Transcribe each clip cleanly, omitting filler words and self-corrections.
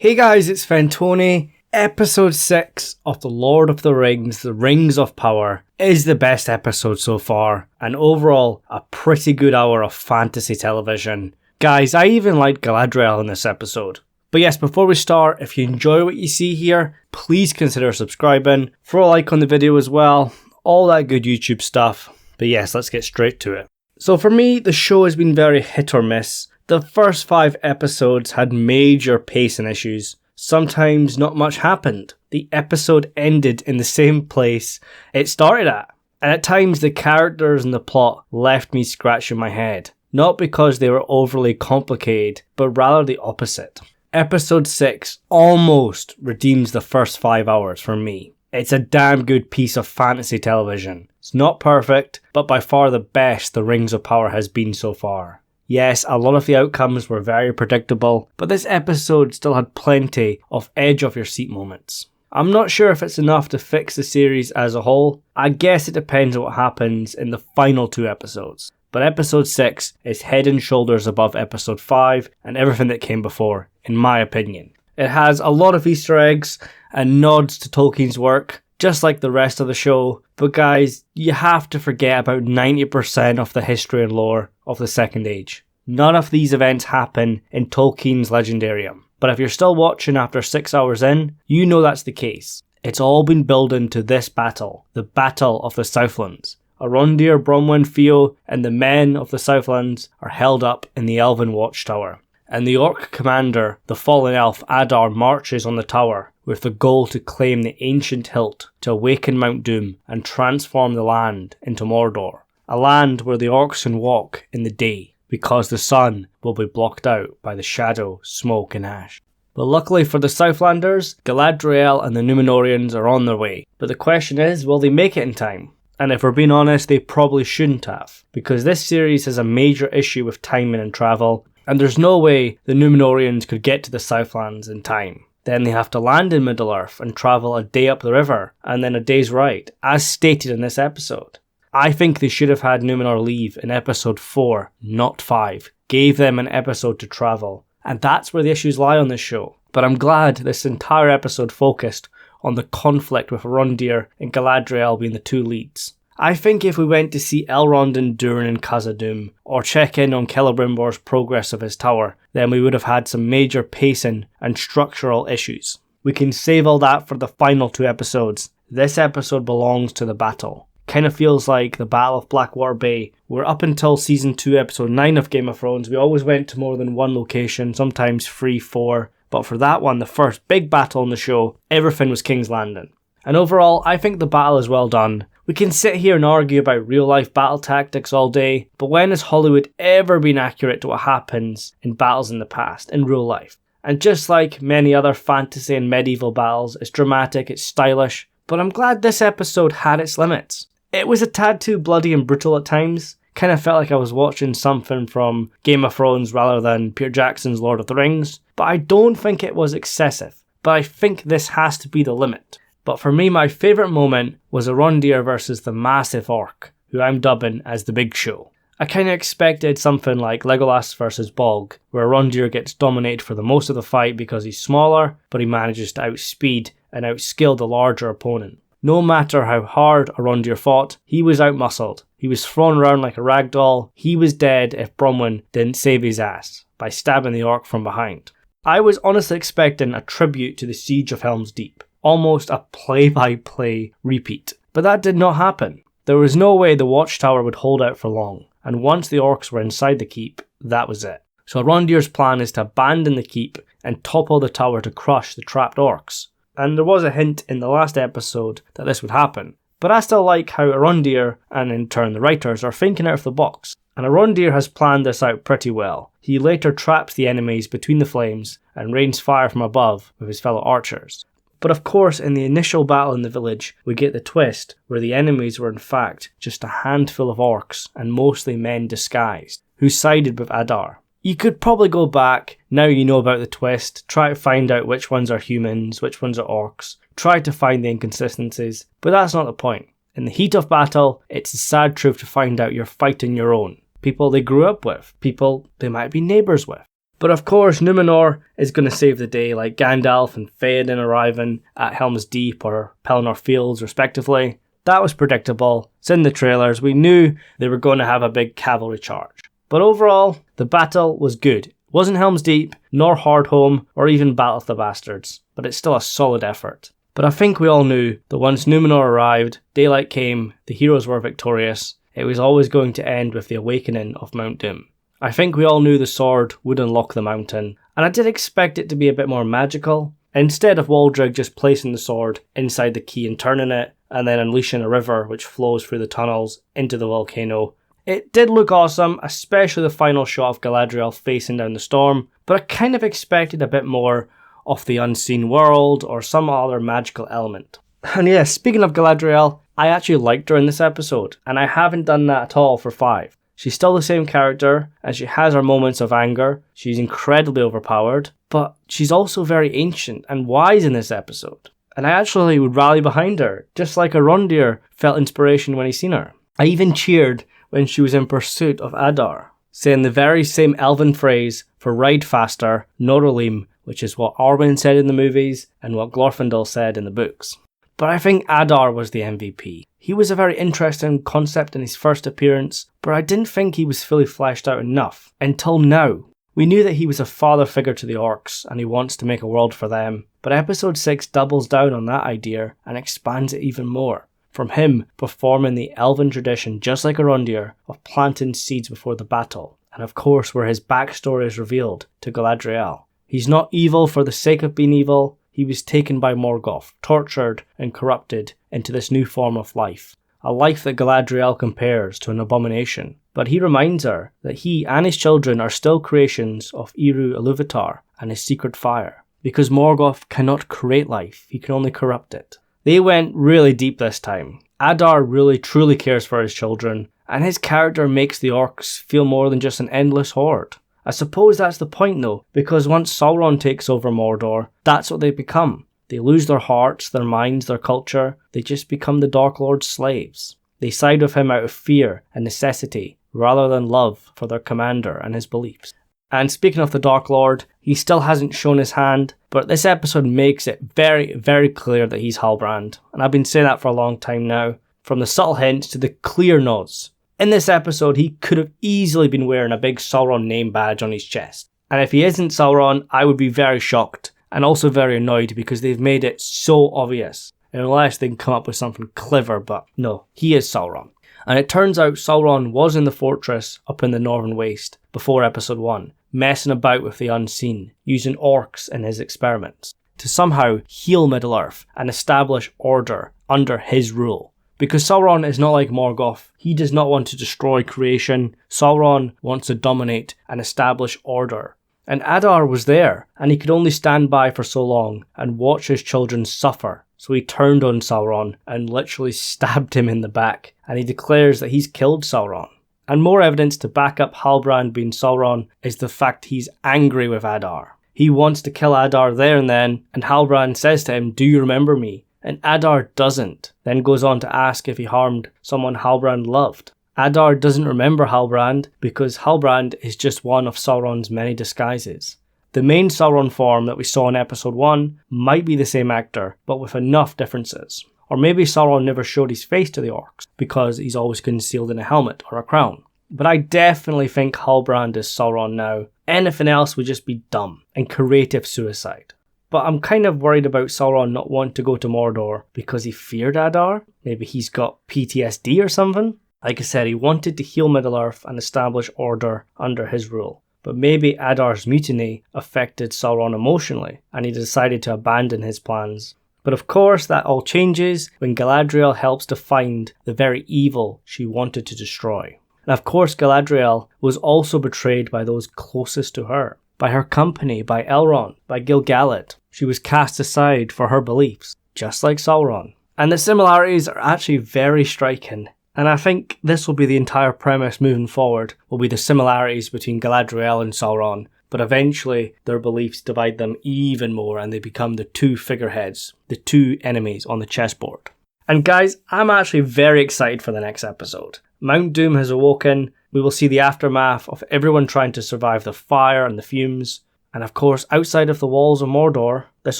Hey guys, it's Fentony. Episode 6 of The Lord of the Rings, The Rings of Power, is the best episode so far, and overall, a pretty good hour of fantasy television. Guys, I even liked Galadriel in this episode. But yes, before we start, if you enjoy what you see here, please consider subscribing, throw a like on the video as well, all that good YouTube stuff. But yes, let's get straight to it. So for me, the show has been very hit or miss. The first 5 episodes had major pacing issues. Sometimes not much happened. The episode ended in the same place it started at. And at times the characters and the plot left me scratching my head. Not because they were overly complicated, but rather the opposite. Episode 6 almost redeems the first 5 hours for me. It's a damn good piece of fantasy television. It's not perfect, but by far the best The Rings of Power has been so far. Yes, a lot of the outcomes were very predictable, but this episode still had plenty of edge of your seat moments. I'm not sure if it's enough to fix the series as a whole. I guess it depends on what happens in the final 2 episodes. But episode 6 is head and shoulders above episode 5 and everything that came before, in my opinion. It has a lot of Easter eggs and nods to Tolkien's work, just like the rest of the show, but guys, you have to forget about 90% of the history and lore of the Second Age. None of these events happen in Tolkien's Legendarium, but if you're still watching after 6 hours in, you know that's the case. It's all been building to this battle, the Battle of the Southlands. Arondir, Bronwyn, Theo, and the men of the Southlands are held up in the Elven Watchtower, and the Orc commander, the fallen elf Adar, marches on the tower with the goal to claim the ancient hilt to awaken Mount Doom and transform the land into Mordor, a land where the orcs can walk in the day because the sun will be blocked out by the shadow, smoke and ash. But luckily for the Southlanders, Galadriel and the Númenóreans are on their way. But the question is, will they make it in time? And if we're being honest, they probably shouldn't have, because this series has a major issue with timing and travel, and there's no way the Númenóreans could get to the Southlands in time. Then they have to land in Middle-earth and travel a day up the river, and then a day's ride, as stated in this episode. I think they should have had Númenor leave in episode 4, not 5. Gave them an episode to travel, and that's where the issues lie on this show. But I'm glad this entire episode focused on the conflict with Arondir and Galadriel being the 2 leads. I think if we went to see Elrond and Durin in Khazad-dûm, or check in on Celebrimbor's progress of his tower, then we would have had some major pacing and structural issues. We can save all that for the final 2 episodes. This episode belongs to the battle. Kind of feels like the Battle of Blackwater Bay, where up until season 2 episode 9 of Game of Thrones, we always went to more than one location, sometimes 3, 4, but for that one, the first big battle in the show, everything was King's Landing. And overall, I think the battle is well done. We can sit here and argue about real-life battle tactics all day, but when has Hollywood ever been accurate to what happens in battles in the past, in real life? And just like many other fantasy and medieval battles, it's dramatic, it's stylish, but I'm glad this episode had its limits. It was a tad too bloody and brutal at times. Kind of felt like I was watching something from Game of Thrones rather than Peter Jackson's Lord of the Rings, but I don't think it was excessive. But I think this has to be the limit. But for me, my favourite moment was Arondir versus the massive orc, who I'm dubbing as the Big Show. I kind of expected something like Legolas versus Bolg, where Arondir gets dominated for the most of the fight because he's smaller, but he manages to outspeed and outskill the larger opponent. No matter how hard Arondir fought, he was outmuscled. He was thrown around like a rag doll. He was dead if Bronwyn didn't save his ass by stabbing the orc from behind. I was honestly expecting a tribute to the Siege of Helm's Deep. Almost a play-by-play repeat. But that did not happen. There was no way the Watchtower would hold out for long, and once the orcs were inside the keep, that was it. So Arondir's plan is to abandon the keep and topple the tower to crush the trapped orcs. And there was a hint in the last episode that this would happen. But I still like how Arondir, and in turn the writers, are thinking out of the box. And Arondir has planned this out pretty well. He later traps the enemies between the flames and rains fire from above with his fellow archers. But of course, in the initial battle in the village, we get the twist where the enemies were in fact just a handful of orcs and mostly men disguised, who sided with Adar. You could probably go back, now you know about the twist, try to find out which ones are humans, which ones are orcs, try to find the inconsistencies, but that's not the point. In the heat of battle, it's a sad truth to find out you're fighting your own. People they grew up with, people they might be neighbours with. But of course, Numenor is going to save the day, like Gandalf and Theoden arriving at Helm's Deep or Pelennor Fields, respectively. That was predictable. It's in the trailers. We knew they were going to have a big cavalry charge. But overall, the battle was good. It wasn't Helm's Deep, nor Hardhome, or even Battle of the Bastards, but it's still a solid effort. But I think we all knew that once Numenor arrived, daylight came, the heroes were victorious, it was always going to end with the awakening of Mount Doom. I think we all knew the sword would unlock the mountain, and I did expect it to be a bit more magical. Instead of Waldreg just placing the sword inside the key and turning it, and then unleashing a river which flows through the tunnels into the volcano, it did look awesome, especially the final shot of Galadriel facing down the storm, but I kind of expected a bit more of the unseen world or some other magical element. And yeah, speaking of Galadriel, I actually liked her in this episode, and I haven't done that at all for 5. She's still the same character, and she has her moments of anger. She's incredibly overpowered, but she's also very ancient and wise in this episode. And I actually would rally behind her, just like Arondir felt inspiration when he seen her. I even cheered when she was in pursuit of Adar, saying the very same elven phrase for ride faster, Noralim, which is what Arwen said in the movies and what Glorfindel said in the books. But I think Adar was the MVP. He was a very interesting concept in his first appearance, but I didn't think he was fully fleshed out enough, until now. We knew that he was a father figure to the orcs, and he wants to make a world for them, but episode 6 doubles down on that idea and expands it even more. From him performing the elven tradition just like Arondir of planting seeds before the battle, and of course where his backstory is revealed to Galadriel. He's not evil for the sake of being evil. He was taken by Morgoth, tortured and corrupted into this new form of life. A life that Galadriel compares to an abomination. But he reminds her that he and his children are still creations of Eru Iluvatar and his secret fire. Because Morgoth cannot create life, he can only corrupt it. They went really deep this time. Adar really truly cares for his children, and his character makes the orcs feel more than just an endless horde. I suppose that's the point though, because once Sauron takes over Mordor, that's what they become. They lose their hearts, their minds, their culture, they just become the Dark Lord's slaves. They side with him out of fear and necessity, rather than love for their commander and his beliefs. And speaking of the Dark Lord, he still hasn't shown his hand, but this episode makes it very, very clear that he's Halbrand. And I've been saying that for a long time now, from the subtle hints to the clear nods. In this episode, he could have easily been wearing a big Sauron name badge on his chest. And if he isn't Sauron, I would be very shocked, and also very annoyed because they've made it so obvious. Unless they can come up with something clever, but no, he is Sauron. And it turns out Sauron was in the fortress up in the Northern Waste before episode 1, messing about with the unseen, using orcs in his experiments, to somehow heal Middle-earth and establish order under his rule. Because Sauron is not like Morgoth, he does not want to destroy creation, Sauron wants to dominate and establish order. And Adar was there, and he could only stand by for so long and watch his children suffer. So he turned on Sauron and literally stabbed him in the back, and he declares that he's killed Sauron. And more evidence to back up Halbrand being Sauron is the fact he's angry with Adar. He wants to kill Adar there and then, and Halbrand says to him, "Do you remember me?" And Adar doesn't, then goes on to ask if he harmed someone Halbrand loved. Adar doesn't remember Halbrand because Halbrand is just one of Sauron's many disguises. The main Sauron form that we saw in episode 1 might be the same actor, but with enough differences. Or maybe Sauron never showed his face to the orcs because he's always concealed in a helmet or a crown. But I definitely think Halbrand is Sauron now. Anything else would just be dumb and creative suicide. But I'm kind of worried about Sauron not wanting to go to Mordor because he feared Adar. Maybe he's got PTSD or something. Like I said, he wanted to heal Middle-earth and establish order under his rule. But maybe Adar's mutiny affected Sauron emotionally, and he decided to abandon his plans. But of course, that all changes when Galadriel helps to find the very evil she wanted to destroy. And of course, Galadriel was also betrayed by those closest to her. By her company, by Elrond, by Gil-galad. She was cast aside for her beliefs, just like Sauron. And the similarities are actually very striking. And I think this will be the entire premise moving forward, will be the similarities between Galadriel and Sauron. But eventually, their beliefs divide them even more and they become the two figureheads, the two enemies on the chessboard. And guys, I'm actually very excited for the next episode. Mount Doom has awoken, We will see the aftermath of everyone trying to survive the fire and the fumes. And of course, outside of the walls of Mordor, this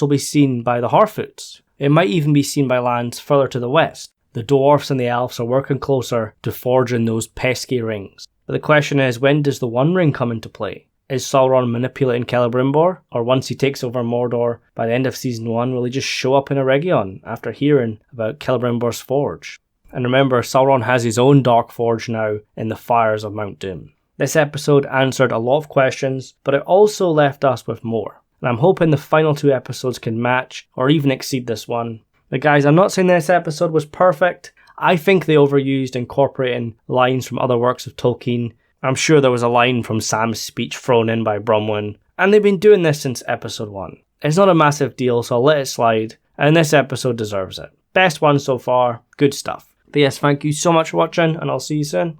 will be seen by the Harfoots. It might even be seen by lands further to the west. The dwarfs and the elves are working closer to forging those pesky rings. But the question is, when does the One Ring come into play? Is Sauron manipulating Celebrimbor? Or once he takes over Mordor, by the end of Season 1, will he just show up in Eregion after hearing about Celebrimbor's forge? And remember, Sauron has his own dark forge now in the fires of Mount Doom. This episode answered a lot of questions, but it also left us with more. And I'm hoping the final 2 episodes can match or even exceed this one. But guys, I'm not saying this episode was perfect. I think they overused incorporating lines from other works of Tolkien. I'm sure there was a line from Sam's speech thrown in by Bromwyn, and they've been doing this since episode 1. It's not a massive deal, so I'll let it slide, and this episode deserves it. Best one so far, good stuff. But yes, thank you so much for watching, and I'll see you soon.